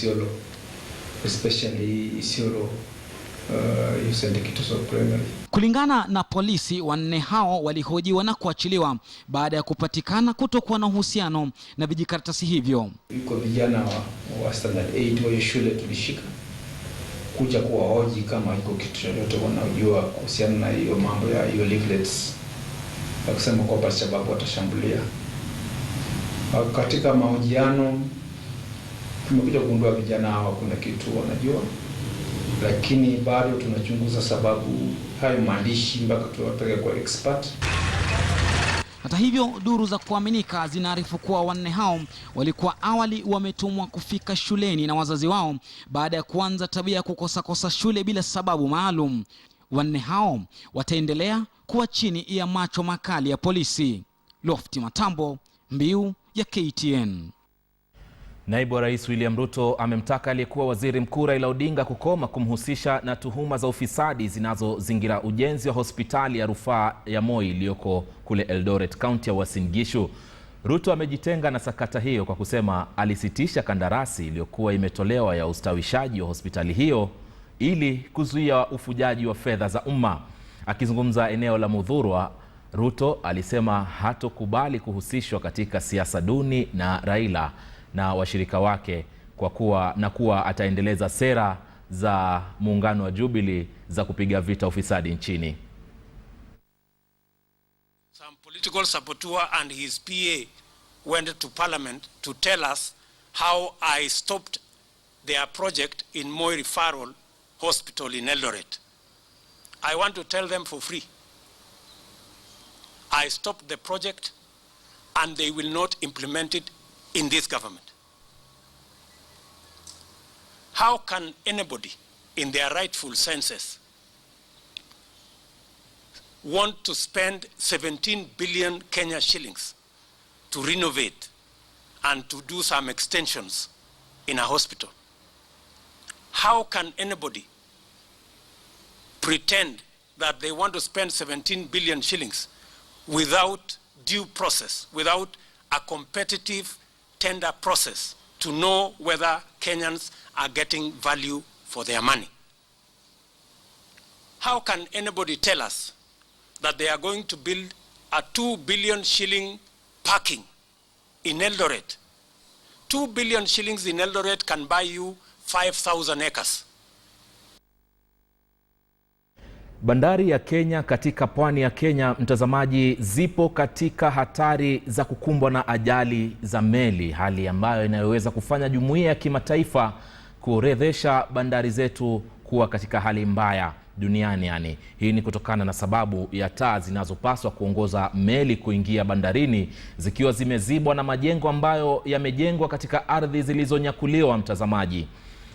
Isiolo, especially Isiolo Youth and Kituso Primary. Kulingana na polisi, wanne hao walihojiwa na kuachiliwa baada ya kupatikana kutokuwa na uhusiano na vijikaratasi hivyo. Yuko vijana wa standard 8 wa shule tulishika kuja kuwahoji kama iko kitu chochote wanajua kuhusiana na hiyo mambo ya hiyo leaflets, wakisema kwa sababu watashambulia. Katika mahojiano tumekuja kugundua vijana hawa kuna kitu wanajua, lakini bado tunachunguza sababu hayo maandishi mpaka tuwapeleke kwa expert. Hata hivyo, duru za kuaminika zinaarifu kuwa wanne hao walikuwa awali wametumwa kufika shuleni na wazazi wao baada ya kuanza tabia ya kukosa shule bila sababu maalum. Wanne hao wataendelea kuwa chini ya macho makali ya polisi. Lofty Matambo, Mbiu ya KTN. Naibu wa Rais William Ruto amemtaka aliyekuwa Waziri Mkuu Raila Odinga kukoma kumhusisha na tuhuma za ufisadi zinazozingira ujenzi wa hospitali ya rufaa ya Moi iliyoko kule Eldoret, kaunti ya Uasin Gishu. Ruto amejitenga na sakata hiyo kwa kusema alisitisha kandarasi iliyokuwa imetolewa ya ustawishaji wa hospitali hiyo ili kuzuia ufujaji wa fedha za umma. Akizungumza eneo la Mudhurwa, Ruto alisema hatokubali kuhusishwa katika siasa duni na Raila na washirika wake kuwa ataendeleza sera za muungano wa Jubilee za kupiga vita ufisadi nchini. Some political saboteur and his PA went to parliament to tell us how I stopped their project in Moi Referral Hospital in Eldoret. I want to tell them for free. I stopped the project and they will not implement it in this government. How can anybody in their rightful senses want to spend 17 billion Kenya shillings to renovate and to do some extensions in a hospital? How can anybody pretend that they want to spend 17 billion shillings without due process, without a competitive tender process to know whether Kenyans are getting value for their money? How can anybody tell us that they are going to build a 2 billion shilling parking in Eldoret? 2 billion shillings in Eldoret can buy you 5,000 acres. Bandari ya Kenya katika pwani ya Kenya, mtazamaji, zipo katika hatari za kukumbwa na ajali za meli, hali ambayo inayoweza kufanya jumuiya ya kimataifa kuorodhesha bandari zetu kuwa katika hali mbaya duniani. Hii ni kutokana na sababu ya taa zinazopaswa kuongoza meli kuingia bandarini zikiwa zimezibwa na majengo ambayo yamejengwa katika ardhi zilizonyakuliwa, mtazamaji.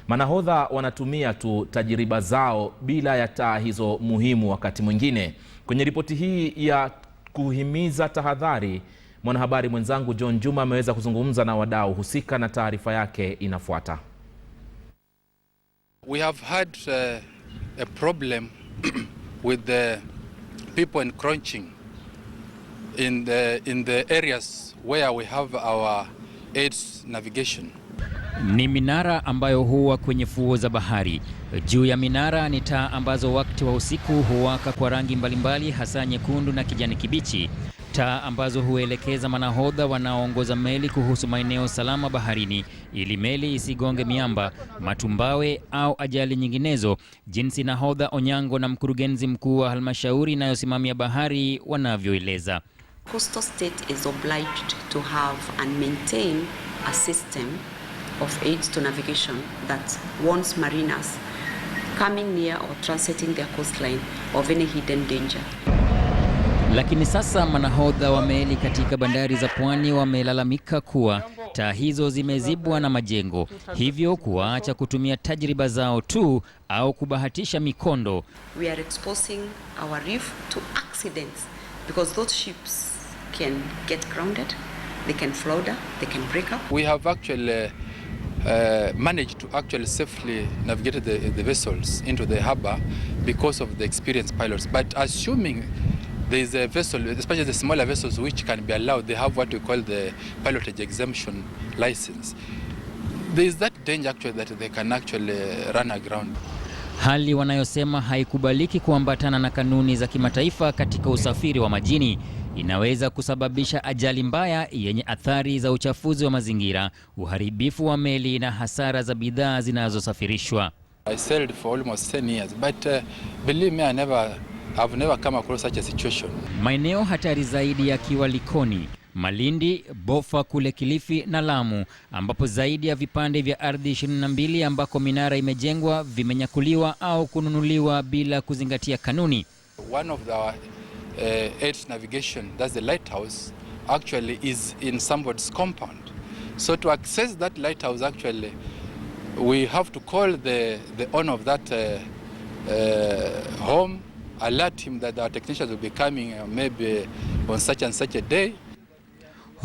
Manahodha wanatumia tu tajiriba zao bila ya taa hizo muhimu wakati mwingine. Kwenye ripoti hii ya kuhimiza tahadhari, mwanahabari mwenzangu John Juma ameweza kuzungumza na wadau husika na taarifa yake inafuata. We have had a problem with the people encroaching in the areas where we have our aids navigation. Ni minara ambayo huwa kwenye fuo za bahari. Juu ya minara ni taa ambazo wakati wa usiku huwaka kwa rangi mbalimbali, hasa nyekundu na kijani kibichi. Taa ambazo huelekeza manahodha wanaoongoza meli kuhusu maeneo salama baharini ili meli isigonge miamba, matumbawe au ajali nyinginezo, jinsi nahodha Onyango na mkurugenzi mkuu wa halmashauri inayosimamia bahari wanavyoeleza. Coastal state is obliged to have and maintain a system of aids to navigation that warns mariners coming near or transiting their coastline of any hidden danger. Lakini sasa manahodha wa meli katika bandari za pwani wamelalamika kuwa taa hizo zimezibwa na majengo, hivyo kuacha kutumia tajriba zao tu au kubahatisha mikondo. We are exposing our reef to accidents because those ships can get grounded, they can flounder, they can break up. We have actually managed to actually safely navigate the vessels into the harbor because of the experienced pilots. But assuming there is a vessel, especially the smaller vessels which can be allowed, they have what we call the pilotage exemption license. There is that danger actually that they can actually run aground. Hali wanayosema haikubaliki kuambatana na kanuni za kimataifa katika usafiri wa majini inaweza kusababisha ajali mbaya yenye athari za uchafuzi wa mazingira, uharibifu wa meli na hasara za bidhaa zinazosafirishwa. I sailed for almost 10 years, but believe me, I've never come across such a situation. Maeneo hatari zaidi yakiwa Likoni, Malindi, Bofa kule Kilifi na Lamu, ambapo zaidi ya vipande vya ardhi 22 ambako minara imejengwa vimenyakuliwa au kununuliwa bila kuzingatia kanuni. One of the aids navigation, that's the lighthouse, actually is in somebody's compound. So to access that lighthouse, actually, we have to call the owner of that home, alert him that our technicians will be coming maybe on such and such a day.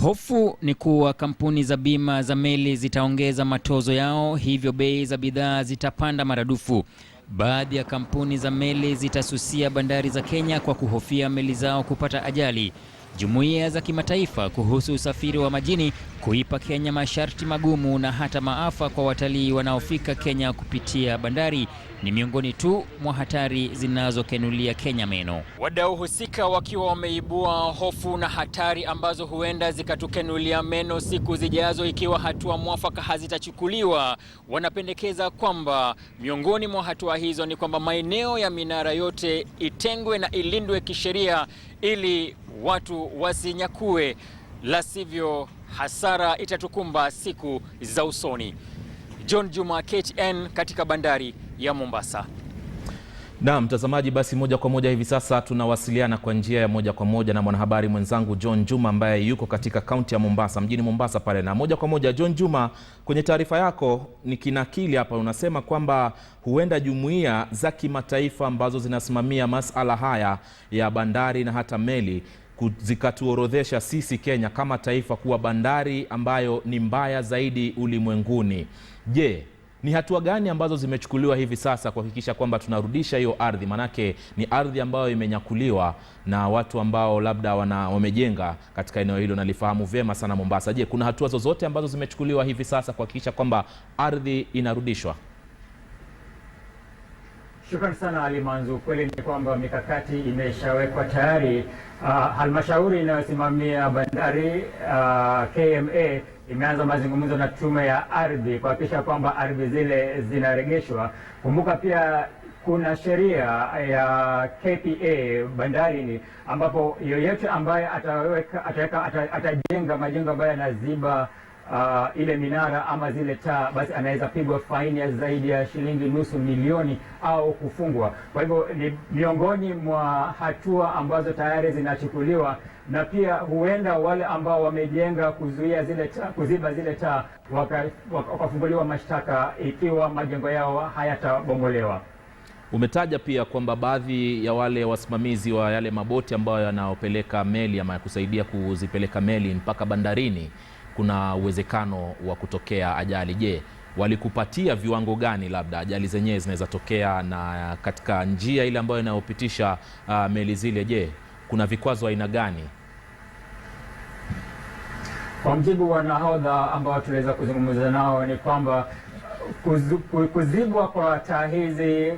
Hofu ni kuwa kampuni za bima za meli zitaongeza matozo yao, hivyo bei za bidhaa zitapanda maradufu. Baadhi ya kampuni za meli zitasusia bandari za Kenya kwa kuhofia meli zao kupata ajali. Jumuiya za kimataifa kuhusu usafiri wa majini kuipa Kenya masharti magumu na hata maafa kwa watalii wanaofika Kenya kupitia bandari ni miongoni tu mwa hatari zinazokenulia Kenya meno. Wadau husika wakiwa wameibua hofu na hatari ambazo huenda zikatukenulia meno siku zijazo ikiwa hatua mwafaka hazitachukuliwa. Wanapendekeza kwamba miongoni mwa hatua hizo ni kwamba maeneo ya minara yote itengwe na ilindwe kisheria ili watu wasinyakue, la sivyo hasara itatukumba siku za usoni. John Juma, KTN katika bandari ya Mombasa. Na mtazamaji, basi moja kwa moja hivi sasa tunawasiliana kwa njia ya moja kwa moja na mwanahabari mwenzangu John Juma ambaye yuko katika kaunti ya Mombasa, mjini Mombasa pale. Na moja kwa moja John Juma, kwenye taarifa yako nikinakili hapa unasema kwamba huenda jumuiya za kimataifa ambazo zinasimamia masuala haya ya bandari na hata meli zikatuorodhesha sisi Kenya kama taifa kuwa bandari ambayo ni mbaya zaidi ulimwenguni. Je, ni hatua gani ambazo zimechukuliwa hivi sasa kuhakikisha kwamba tunarudisha hiyo ardhi? Manake ni ardhi ambayo imenyakuliwa na watu ambao labda wamejenga katika eneo hilo, nalifahamu vyema sana Mombasa. Je, kuna hatua zozote ambazo zimechukuliwa hivi sasa kuhakikisha kwamba ardhi inarudishwa? Shukrani sana Ali Manzu. Kweli ni kwamba mikakati imeshawekwa tayari. Halmashauri inayosimamia bandari KMA imeanza mazungumzo na tume ya ardhi kuhakikisha kwamba ardhi zile zinaregeshwa. Kumbuka pia kuna sheria ya KPA bandarini ambapo yoyote ambaye atajenga majengo ambayo yanaziba ile minara ama zile taa, basi anaweza pigwa faini ya zaidi ya shilingi nusu milioni au kufungwa. Kwa hivyo ni miongoni mwa hatua ambazo tayari zinachukuliwa, na pia huenda wale ambao wamejenga kuzuia zile taa, kuziba zile taa, wakafunguliwa mashtaka ikiwa majengo yao hayatabomolewa. Umetaja pia kwamba baadhi ya wale wasimamizi wa yale maboti ambayo yanaopeleka meli ama kusaidia kuzipeleka meli mpaka bandarini kuna uwezekano wa kutokea ajali. Je, walikupatia viwango gani labda ajali zenyewe zinaweza tokea, na katika njia ile ambayo inayopitisha meli zile, je, kuna vikwazo aina gani? Kwa mjibu wa nahodha ambao tuliweza kuzungumza nao ni kwamba kuzibwa kwa taa hizi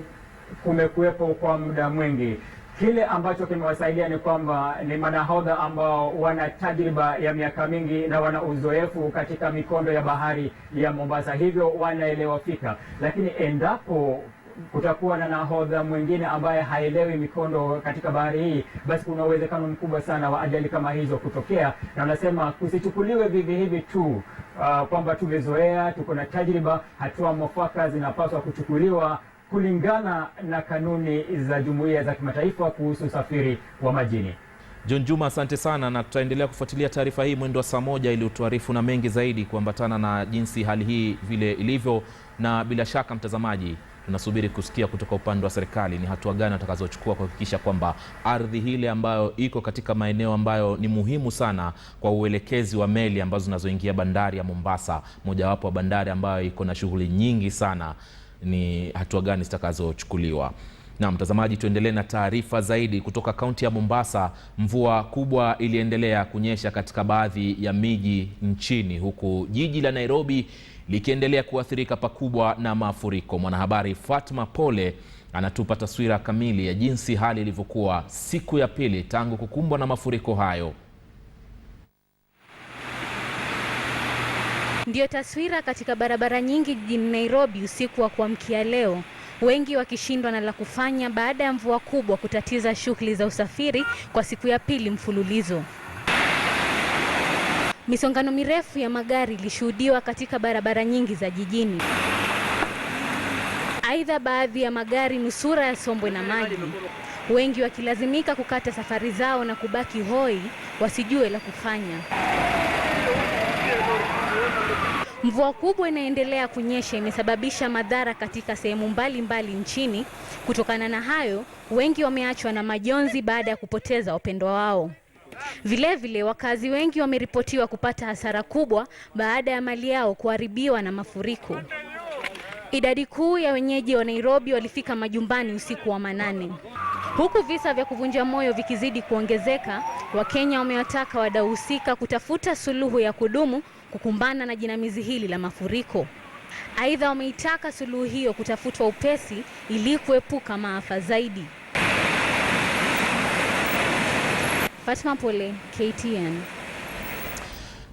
kumekuwepo kwa muda mwingi. Kile ambacho kimewasaidia ni kwamba ni manahodha ambao wana tajriba ya miaka mingi na wana uzoefu katika mikondo ya bahari ya Mombasa, hivyo wanaelewa fika. Lakini endapo kutakuwa na nahodha mwingine ambaye haelewi mikondo katika bahari hii, basi kuna uwezekano mkubwa sana wa ajali kama hizo kutokea. Na wanasema kusichukuliwe vivi hivi tu kwamba tumezoea, tuko na tajriba. Hatua mwafaka zinapaswa kuchukuliwa kulingana na kanuni za jumuiya za kimataifa kuhusu usafiri wa majini. John Juma, asante sana, na tutaendelea kufuatilia taarifa hii mwendo wa saa moja ili utuarifu na mengi zaidi kuambatana na jinsi hali hii vile ilivyo. Na bila shaka mtazamaji, tunasubiri kusikia kutoka upande wa serikali ni hatua gani watakazochukua kuhakikisha kwamba ardhi hile ambayo iko katika maeneo ambayo ni muhimu sana kwa uelekezi wa meli ambazo zinazoingia bandari ya Mombasa, mojawapo wa bandari ambayo iko na shughuli nyingi sana, ni hatua gani zitakazochukuliwa. Na mtazamaji, tuendelee na taarifa zaidi kutoka kaunti ya Mombasa. Mvua kubwa iliendelea kunyesha katika baadhi ya miji nchini, huku jiji la Nairobi likiendelea kuathirika pakubwa na mafuriko. Mwanahabari Fatma Pole anatupa taswira kamili ya jinsi hali ilivyokuwa siku ya pili tangu kukumbwa na mafuriko hayo. Ndiyo taswira katika barabara nyingi jijini Nairobi usiku wa kuamkia leo, wengi wakishindwa na la kufanya baada ya mvua kubwa kutatiza shughuli za usafiri kwa siku ya pili mfululizo. Misongano mirefu ya magari ilishuhudiwa katika barabara nyingi za jijini. Aidha, baadhi ya magari nusura yasombwe na maji, wengi wakilazimika kukata safari zao na kubaki hoi wasijue la kufanya. Mvua kubwa inaendelea kunyesha imesababisha madhara katika sehemu mbalimbali nchini. Kutokana na hayo, wengi wameachwa na majonzi baada ya kupoteza wapendwa wao. Vilevile, wakazi wengi wameripotiwa kupata hasara kubwa baada ya mali yao kuharibiwa na mafuriko. Idadi kuu ya wenyeji wa Nairobi walifika majumbani usiku wa manane. Huku visa vya kuvunja moyo vikizidi kuongezeka, Wakenya wamewataka wadau husika kutafuta suluhu ya kudumu kukumbana na jinamizi hili la mafuriko. Aidha, wameitaka suluhu hiyo kutafutwa upesi ili kuepuka maafa zaidi. Fatma Pole, KTN.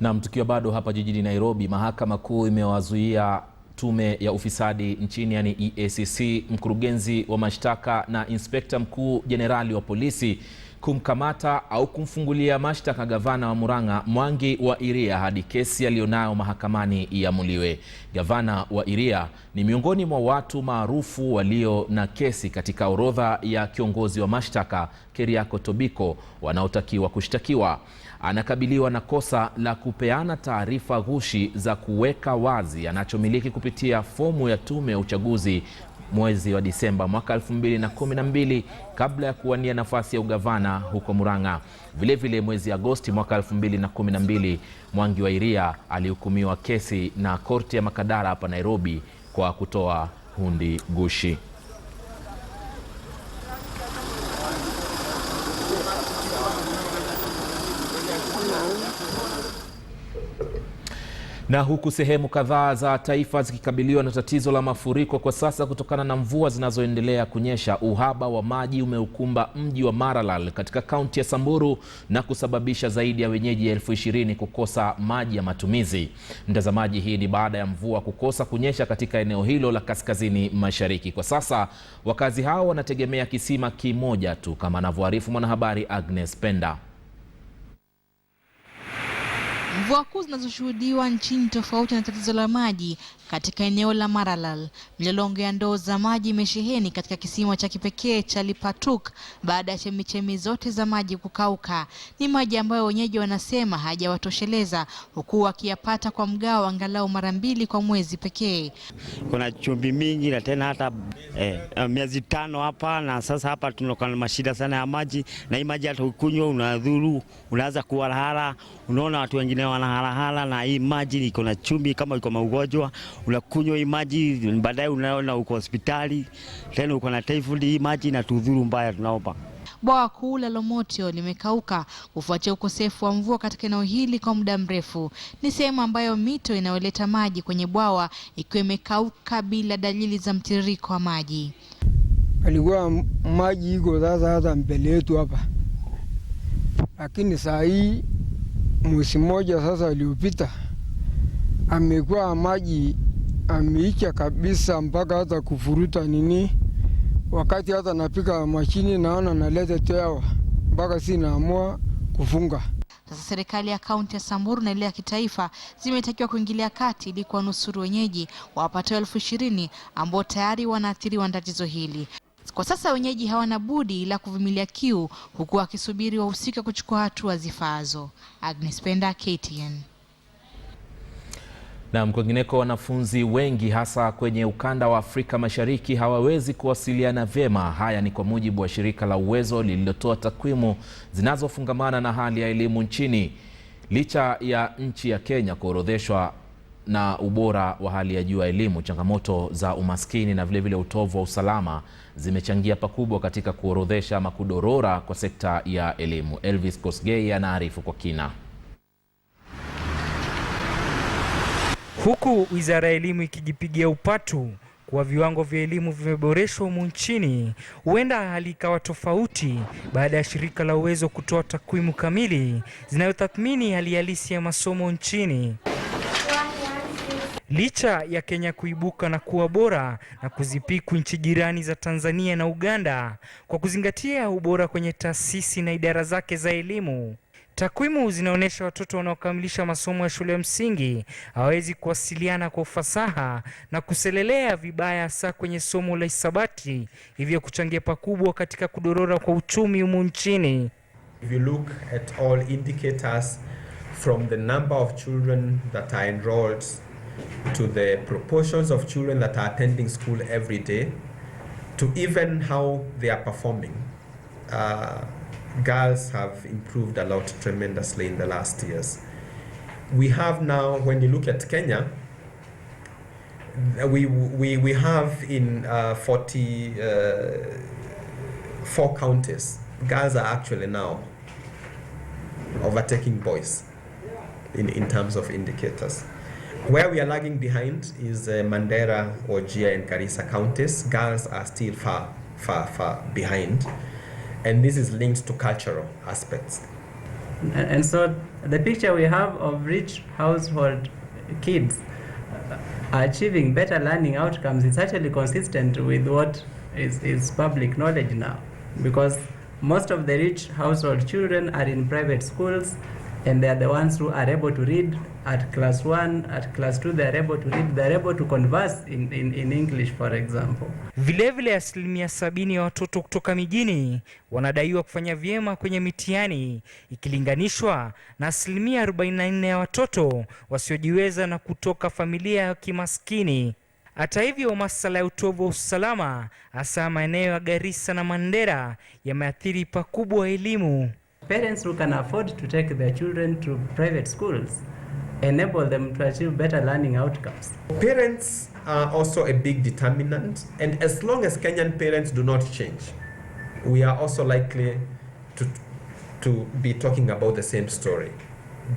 Na tukiwa bado hapa jijini Nairobi, mahakama kuu imewazuia tume ya ufisadi nchini yani EACC, mkurugenzi wa mashtaka na inspekta mkuu jenerali wa polisi kumkamata au kumfungulia mashtaka gavana wa Murang'a Mwangi wa Iria hadi kesi aliyonayo mahakamani iamuliwe. Gavana wa Iria ni miongoni mwa watu maarufu walio na kesi katika orodha ya kiongozi wa mashtaka Keriako Tobiko wanaotakiwa kushtakiwa. Anakabiliwa na kosa la kupeana taarifa ghushi za kuweka wazi anachomiliki kupitia fomu ya tume ya uchaguzi mwezi wa Disemba mwaka 2012 kabla ya kuwania nafasi ya ugavana huko Murang'a. Vilevile mwezi Agosti mwaka 2012 Mwangi wa Iria alihukumiwa kesi na korti ya Makadara hapa Nairobi kwa kutoa hundi gushi. Na huku sehemu kadhaa za taifa zikikabiliwa na tatizo la mafuriko kwa sasa kutokana na mvua zinazoendelea kunyesha, uhaba wa maji umeukumba mji wa Maralal katika kaunti ya Samburu na kusababisha zaidi ya wenyeji 20,000 kukosa maji ya matumizi. Mtazamaji, hii ni baada ya mvua kukosa kunyesha katika eneo hilo la kaskazini mashariki. Kwa sasa wakazi hao wanategemea kisima kimoja tu, kama anavyoarifu mwanahabari Agnes Penda. Mvua kuu zinazoshuhudiwa nchini tofauti na tatizo la maji katika eneo la Maralal. Mlolongo ya ndoo za maji imesheheni katika kisima cha kipekee cha Lipatuk baada ya chemichemi zote za maji kukauka. Ni maji ambayo wenyeji wanasema hajawatosheleza, huku wakiyapata kwa mgao angalau mara 2 kwa mwezi pekee. Kuna chumvi mingi na tena hata miezi 5 hapa, na sasa hapa tunakuwa na mashida sana ya maji, na hii maji hata ukunywa unadhuru, unaanza kuharahara. Unaona watu wengine wanaharahara na hii maji iko na chumvi, kama iko maugonjwa unakunywa hii maji baadaye unaona uko hospitali tena uko na typhoid. Hii maji inatudhuru mbaya, tunaomba. Bwawa kuu la Lomotio limekauka kufuatia ukosefu wa mvua katika eneo hili kwa muda mrefu. Ni sehemu ambayo mito inayoleta maji kwenye bwawa ikiwa imekauka bila dalili za mtiririko wa maji. Alikuwa maji iko sasa hata mbele yetu hapa, lakini saa hii mwezi mmoja sasa uliopita amekuwa maji ameicha kabisa mpaka hata kufuruta nini. Wakati hata napika mashini naona naleta tewa mpaka si naamua kufunga. Sasa serikali ya kaunti ya Samburu na ile ya kitaifa zimetakiwa kuingilia kati ili kuwanusuru wenyeji wapatao 20,000 ambao tayari wanaathiriwa na tatizo hili. Kwa sasa wenyeji hawana budi ila kuvumilia kiu, huku wakisubiri wahusika kuchukua hatua zifaazo. Agnes Penda, KTN. Na kwingineko, wanafunzi wengi hasa kwenye ukanda wa Afrika Mashariki hawawezi kuwasiliana vyema. Haya ni kwa mujibu wa shirika la Uwezo lililotoa takwimu zinazofungamana na hali ya elimu nchini. Licha ya nchi ya Kenya kuorodheshwa na ubora wa hali ya juu ya elimu, changamoto za umaskini na vile utovu wa usalama zimechangia pakubwa katika kuorodhesha ama kudorora kwa sekta ya elimu. Elvis Kosgei anaarifu kwa kina. Huku Wizara ya Elimu ikijipigia upatu kuwa viwango vya elimu vimeboreshwa humu nchini, huenda hali ikawa tofauti baada ya shirika la Uwezo kutoa takwimu kamili zinazotathmini hali halisi ya masomo nchini. Licha ya Kenya kuibuka na kuwa bora na kuzipiku nchi jirani za Tanzania na Uganda kwa kuzingatia ubora kwenye taasisi na idara zake za elimu, takwimu zinaonyesha watoto wanaokamilisha masomo ya shule ya msingi hawawezi kuwasiliana kwa ufasaha na kuselelea vibaya hasa kwenye somo la hisabati, hivyo kuchangia pakubwa katika kudorora kwa uchumi humu nchini. If you look at all indicators from the number of children that are enrolled to the proportions of children that are attending school every day to even how they are performing, girls have improved a lot tremendously in the last years. We have now, when you look at Kenya, we have in 44 counties, girls are actually now overtaking boys in terms of indicators. Where we are lagging behind is Mandera, Wajir and Garissa counties. Girls are still far behind. And this is linked to cultural aspects. And so the picture we have of rich household kids achieving better learning outcomes is actually consistent with what is public knowledge now. Because most of the rich household children are in private schools, and they are the ones who are able to read at class 1, at class 2, they are able to read, they are able to converse in English, for example. Vilevile 70% ya watoto kutoka mijini wanadaiwa kufanya vyema kwenye mitihani ikilinganishwa na 44% ya watoto wasiojiweza na kutoka familia ya kimaskini. Hata hivyo, masuala ya utovu wa usalama hasa maeneo ya Garissa na Mandera yameathiri pakubwa elimu. Parents who can afford to take their children to private schools enable them to achieve better learning outcomes. Parents are also a big determinant, and as long as Kenyan parents do not change, we are also likely to be talking about the same story.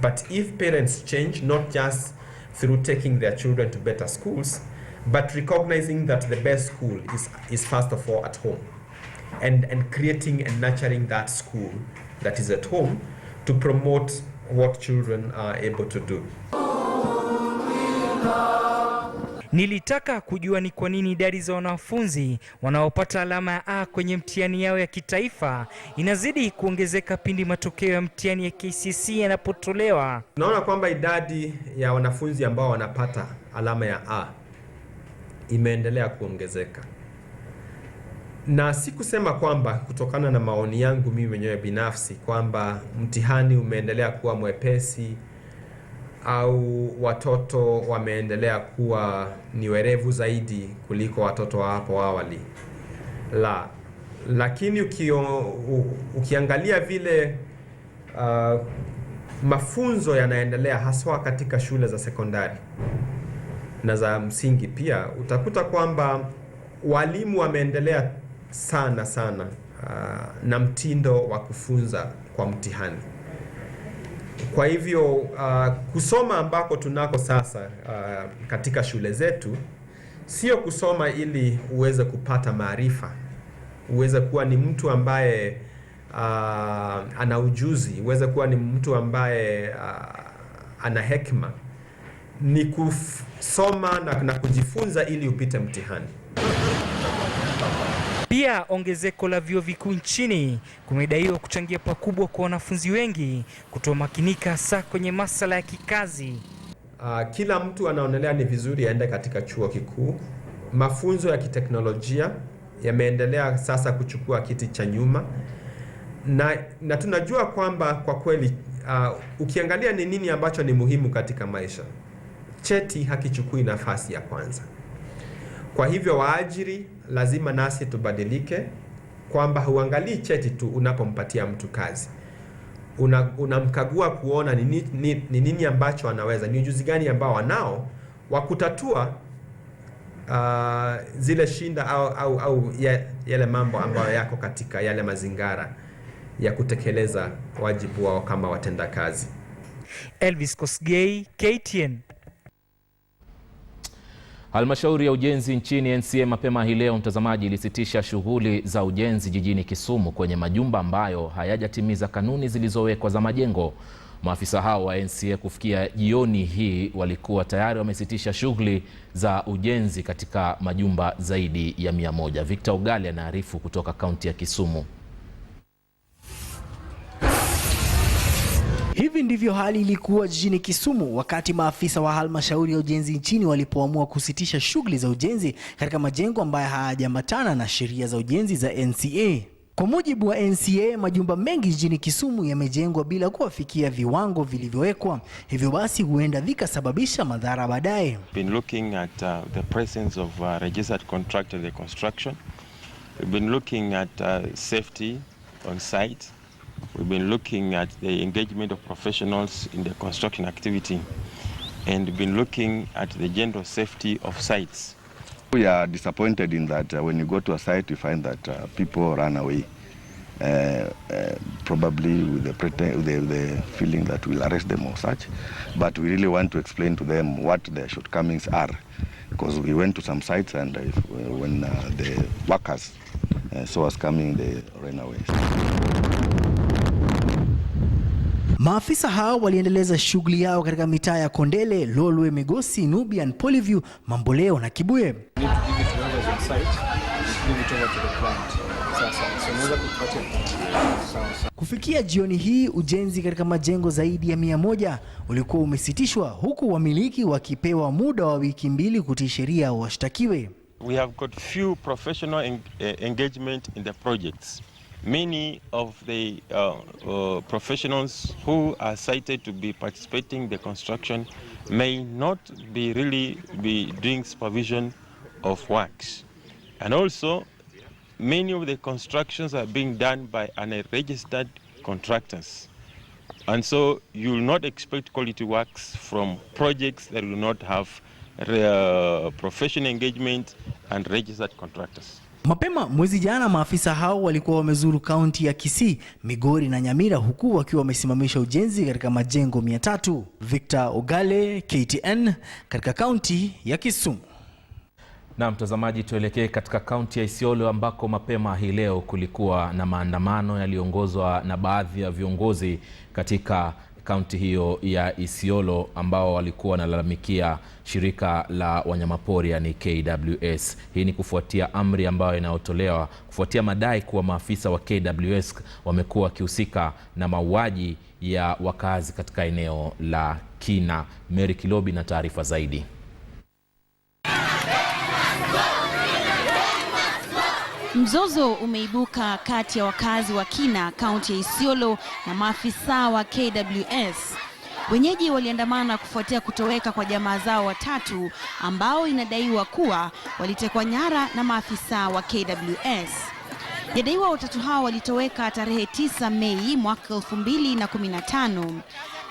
But if parents change, not just through taking their children to better schools, but recognizing that the best school is first of all at home, and creating and nurturing that school that is at home to promote what children are able to do. Nilitaka kujua ni kwa nini idadi za wanafunzi wanaopata alama ya A kwenye mtihani yao ya kitaifa inazidi kuongezeka pindi matokeo ya mtihani ya KCSE yanapotolewa. Naona kwamba idadi ya wanafunzi ambao wanapata alama ya A imeendelea kuongezeka. Na si kusema kwamba kutokana na maoni yangu mimi mwenyewe binafsi kwamba mtihani umeendelea kuwa mwepesi au watoto wameendelea kuwa ni werevu zaidi kuliko watoto wa hapo awali. Lakini ukiangalia vile mafunzo yanaendelea haswa katika shule za sekondari na za msingi pia, utakuta kwamba walimu wameendelea sana na mtindo wa kufunza kwa mtihani. Kwa hivyo kusoma ambako tunako sasa katika shule zetu sio kusoma ili uweze kupata maarifa, uweze kuwa ni mtu ambaye ana ujuzi, uweze kuwa ni mtu ambaye ana hekima. Ni kusoma na kujifunza ili upite mtihani. Pia ongezeko la vyuo vikuu nchini kumedaiwa kuchangia pakubwa kwa wanafunzi wengi kutomakinika hasa kwenye masuala ya kikazi. Kila mtu anaonelea ni vizuri aende katika chuo kikuu. Mafunzo ya kiteknolojia yameendelea sasa kuchukua kiti cha nyuma. Na tunajua kwamba kwa kweli ukiangalia ni nini ambacho ni muhimu katika maisha, cheti hakichukui nafasi ya kwanza. Kwa hivyo waajiri lazima nasi tubadilike kwamba huangalii cheti tu unapompatia mtu kazi. Unamkagua kuona ni nini ambacho anaweza, ni ujuzi gani ambao anao wa kutatua zile shinda au yale mambo ambayo yako katika yale mazingara ya kutekeleza wajibu wao kama watendakazi. Elvis Kosgei, KTN. Halmashauri ya ujenzi nchini NCA mapema hii leo, mtazamaji, ilisitisha shughuli za ujenzi jijini Kisumu kwenye majumba ambayo hayajatimiza kanuni zilizowekwa za majengo. Maafisa hao wa NCA kufikia jioni hii walikuwa tayari wamesitisha shughuli za ujenzi katika majumba zaidi ya 100. Victor Ogali anaarifu kutoka kaunti ya Kisumu. Hivi ndivyo hali ilikuwa jijini Kisumu wakati maafisa wa halmashauri ya ujenzi nchini walipoamua kusitisha shughuli za ujenzi katika majengo ambayo hayajaambatana na sheria za ujenzi za NCA. Kwa mujibu wa NCA, majumba mengi jijini Kisumu yamejengwa bila kuwafikia viwango vilivyowekwa, hivyo basi huenda vikasababisha madhara baadaye. Been looking at the presence of registered contractor in the construction. We've been looking at safety on site. We've been looking at the engagement of professionals in the construction activity, and we've been looking at the general safety of sites. We are disappointed in that when you go to a site, you find that people run away, probably with the feeling that we'll arrest them or such. But we really want to explain to them what their shortcomings are, because we went to some sites and when the workers saw us coming, they ran away. Maafisa hao waliendeleza shughuli yao katika mitaa ya Kondele, Lolwe, Migosi, Nubian, Polyview, Mamboleo na Kibuye. Kufikia jioni hii, ujenzi katika majengo zaidi ya 100 ulikuwa umesitishwa, huku wamiliki wakipewa muda wa wiki 2 kutii sheria washtakiwe. We have got few professional engagement in the projects. Many of the professionals who are cited to be participating in the construction may not be really doing supervision of works. And also, many of the constructions are being done by unregistered contractors. And so you will not expect quality works from projects that will not have professional engagement and registered contractors. Mapema mwezi jana, maafisa hao walikuwa wamezuru kaunti ya Kisii, Migori na Nyamira, huku wakiwa wamesimamisha ujenzi katika majengo 300. Victor Ogale, KTN, katika kaunti ya Kisumu. Na mtazamaji, tuelekee katika kaunti ya Isiolo ambako mapema hii leo kulikuwa na maandamano yaliyoongozwa na baadhi ya viongozi katika kaunti hiyo ya Isiolo ambao walikuwa wanalalamikia shirika la wanyamapori yani KWS. Hii ni kufuatia amri ambayo inayotolewa kufuatia madai kuwa maafisa wa KWS wamekuwa wakihusika na mauaji ya wakazi katika eneo la Kina. Mary Kilobi na taarifa zaidi. Mzozo umeibuka kati ya wakazi wa Kina, kaunti ya Isiolo na maafisa wa KWS. Wenyeji waliandamana kufuatia kutoweka kwa jamaa zao watatu ambao inadaiwa kuwa walitekwa nyara na maafisa wa KWS. Yadaiwa watatu hao walitoweka tarehe 9 Mei mwaka 2015.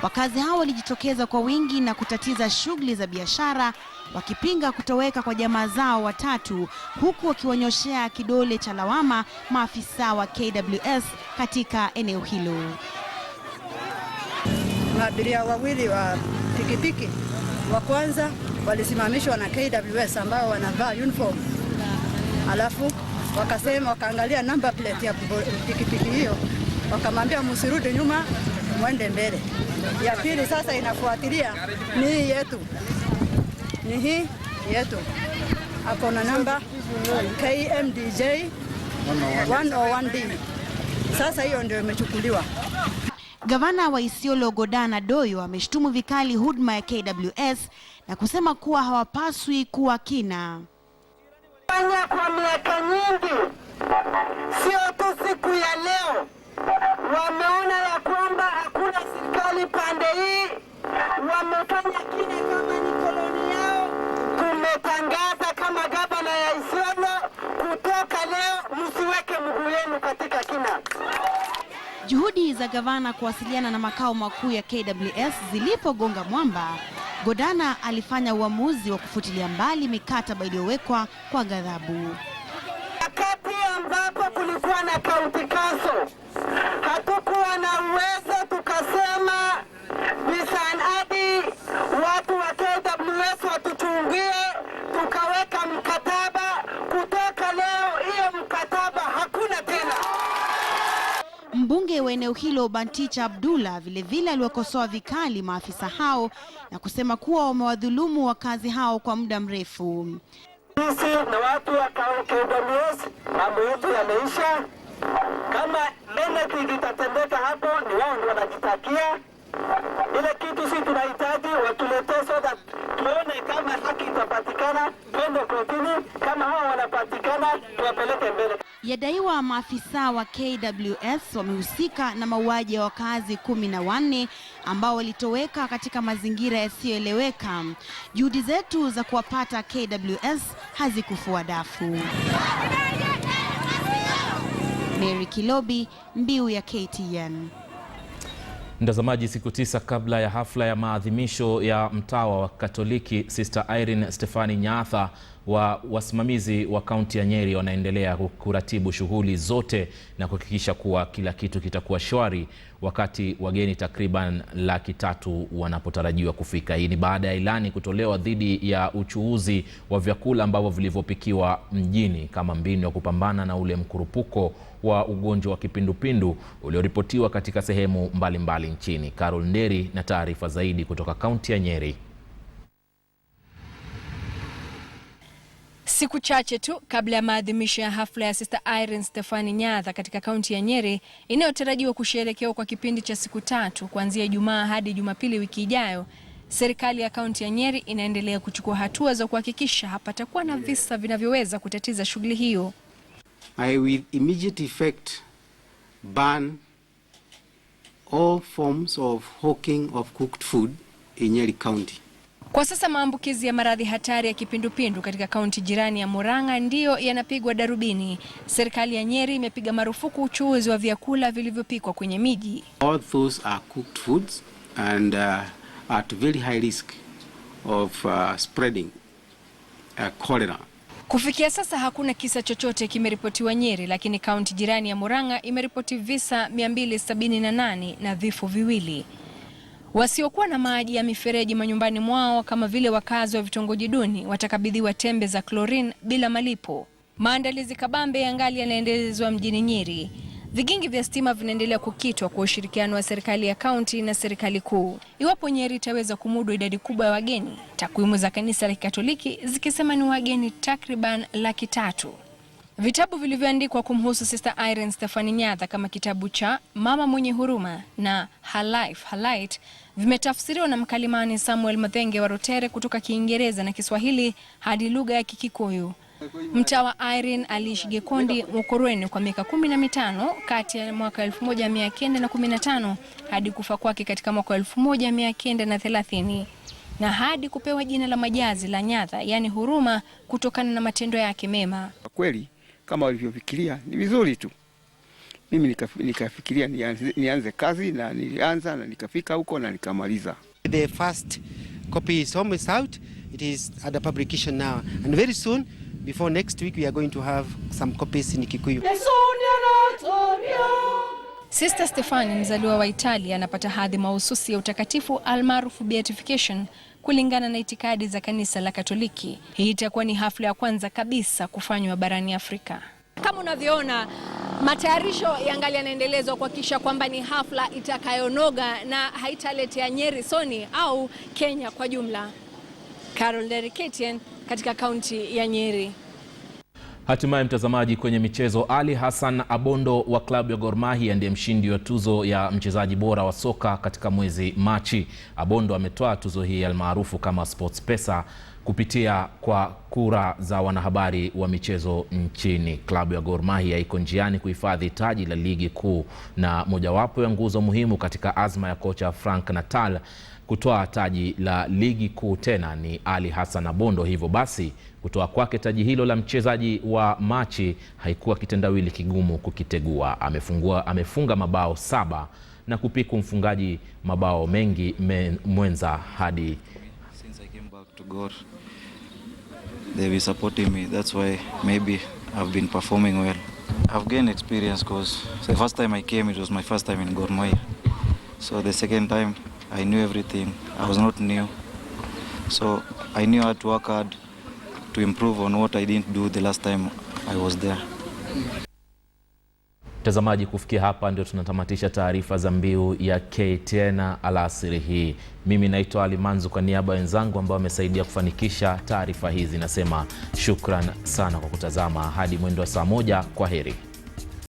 Wakazi hao walijitokeza kwa wingi na kutatiza shughuli za biashara, wakipinga kutoweka kwa jamaa zao watatu, huku wakiwanyoshea kidole cha lawama maafisa wa KWS katika eneo hilo. Maabiria wawili wa pikipiki wa kwanza walisimamishwa na KWS ambao wanavaa uniform. Alafu wakaangalia number plate ya pikipiki hiyo, wakamwambia msirudi nyuma, mwende mbele. Ya pili sasa inafuatilia ni hii yetu. Ni hii yetu. Hapo na namba KMDJ 101D. Sasa hiyo ndio imechukuliwa. Gavana wa Isiolo Godana Doyo ameshtumu vikali huduma ya KWS na kusema kuwa hawapaswi kuwa Kina. Fanya kwa miaka nyingi, sio tu siku ya leo. Wameona ya kwamba hakuna serikali pande hii, wamefanya Kina kama ni koloni yao. Tumetangaza kama gavana ya Isiolo, kutoka leo msiweke mguu yenu katika Kina. Juhudi za gavana kuwasiliana na makao makuu ya KWS zilipogonga mwamba, Godana alifanya uamuzi wa kufutilia mbali mikataba iliyowekwa kwa ghadhabu. Wakati ambapo kulikuwa na county council, hatukuwa na uwezo, tukasema bisanadi watu wa KWS watuchungie, wa eneo hilo Banticha Abdullah vilevile aliwakosoa vikali maafisa hao na kusema kuwa wamewadhulumu wakazi hao kwa muda mrefu. Sisi na watu wa KWS mambo yetu yameisha. Kama anything itatendeka hapo ni wao ndio wanajitakia. Ile kitu sisi tunahitaji watuletee so that tuone kama haki itapatikana, twende kotini, kama hao wanapatikana tuwapeleke mbele. Yadaiwa maafisa wa KWS wamehusika na mauaji ya wakazi 14 ambao walitoweka katika mazingira yasiyoeleweka. Juhudi zetu za kuwapata KWS hazikufua dafu. Mary Kilobi, Mbiu ya KTN. Mtazamaji, siku 9 kabla ya hafla ya maadhimisho ya mtawa wa Katoliki, Sister Irene Stefani Nyatha wasimamizi wa kaunti ya Nyeri wanaendelea kuratibu shughuli zote na kuhakikisha kuwa kila kitu kitakuwa shwari wakati wageni takriban 300,000 wanapotarajiwa kufika. Hii ni baada ya ilani kutolewa dhidi ya uchuuzi wa vyakula ambavyo vilivyopikiwa mjini kama mbinu ya kupambana na ule mkurupuko wa ugonjwa wa kipindupindu ulioripotiwa katika sehemu mbalimbali nchini. Carol Nderi na taarifa zaidi kutoka kaunti ya Nyeri. Siku chache tu kabla ya maadhimisho ya hafla ya Sister Irene Stefani Nyatha katika kaunti ya Nyeri inayotarajiwa kusherekewa kwa kipindi cha siku 3 kuanzia Ijumaa hadi Jumapili wiki ijayo, serikali ya kaunti ya Nyeri inaendelea kuchukua hatua za kuhakikisha hapatakuwa na visa vinavyoweza kutatiza shughuli hiyo. I with immediate effect ban all forms of hawking of cooked food in Nyeri County. Kwa sasa maambukizi ya maradhi hatari ya kipindupindu katika kaunti jirani ya Murang'a ndiyo yanapigwa darubini. Serikali ya Nyeri imepiga marufuku uchuuzi wa vyakula vilivyopikwa kwenye miji. All those are cooked foods and at very high risk of spreading cholera. Kufikia sasa hakuna kisa chochote kimeripotiwa Nyeri, lakini kaunti jirani ya Murang'a imeripoti visa 278 na vifo 2. Wasiokuwa na maji ya mifereji manyumbani mwao kama vile wakazi wa vitongoji duni watakabidhiwa tembe za chlorine bila malipo. Maandalizi kabambe yangali yanaendelezwa mjini Nyeri. Vigingi vya stima vinaendelea kukitwa kwa ushirikiano wa serikali ya kaunti na serikali kuu. Iwapo Nyeri itaweza kumudu idadi kubwa ya wageni, takwimu za kanisa la Katoliki zikisema ni wageni takriban 300,000. Vitabu vilivyoandikwa kumhusu Sister Irene Stefani Nyatha kama kitabu cha Mama Mwenye Huruma na Her Life, Her Light vimetafsiriwa na mkalimani Samuel Mathenge wa Rotere kutoka Kiingereza na Kiswahili hadi lugha ya Kikikuyu. Mtawa Irene aliishi Gekondi Mukorweni kwa miaka 15 kati ya mwaka 1915 hadi kufa kwake katika mwaka 1930 na hadi kupewa jina la majazi la Nyatha, yani huruma, kutokana na matendo yake mema. Kweli kama walivyofikiria ni vizuri tu. Mimi nikafikiria nianze kazi na nilianza na nikafika huko na nikamaliza. The first copy is almost out. It is at the publication now, and very soon, before next week, we are going to have some copies in Kikuyu. Sister Stefani, mzaliwa wa Italia, anapata hadhi mahususi ya utakatifu almaarufu beatification kulingana na itikadi za kanisa la Katoliki. Hii itakuwa ni hafla ya kwanza kabisa kufanywa barani Afrika. Kama unavyoona, matayarisho yangali yanaendelezwa kuhakikisha kwamba ni hafla itakayonoga na haitaletea Nyeri soni au Kenya kwa jumla. Carol Nderi, KTN, katika kaunti ya Nyeri. Hatimaye mtazamaji, kwenye michezo, Ali Hassan Abondo wa klabu ya Gor Mahia ndiye mshindi wa tuzo ya mchezaji bora wa soka katika mwezi Machi. Abondo ametoa tuzo hii almaarufu kama Sports Pesa kupitia kwa kura za wanahabari wa michezo nchini. Klabu ya Gor Mahia iko njiani kuhifadhi taji la ligi kuu, na mojawapo ya nguzo muhimu katika azma ya kocha Frank Natal kutoa taji la ligi kuu tena ni Ali Hassan Abondo. Hivyo basi kutoa kwake taji hilo la mchezaji wa Machi haikuwa kitendawili kigumu kukitegua. Amefunga mabao 7 na kupiku mfungaji mabao mengi mwenza hadi. Since I came back to Gor, they've been supporting me. That's why maybe I've been performing well. I've gained experience because the first time I came, it was my first time in Gor Mahia. So the second time, I knew everything. I was not new. So I knew I had to work hard to improve on what I didn't do the last time I was there. Mtazamaji, kufikia hapa ndio tunatamatisha taarifa za Mbiu ya KTN alasiri hii. Mimi naitwa Alimanzu, kwa niaba ya wenzangu ambao wamesaidia kufanikisha taarifa hizi nasema shukran sana kwa kutazama. Hadi mwendo wa saa 1, kwa heri.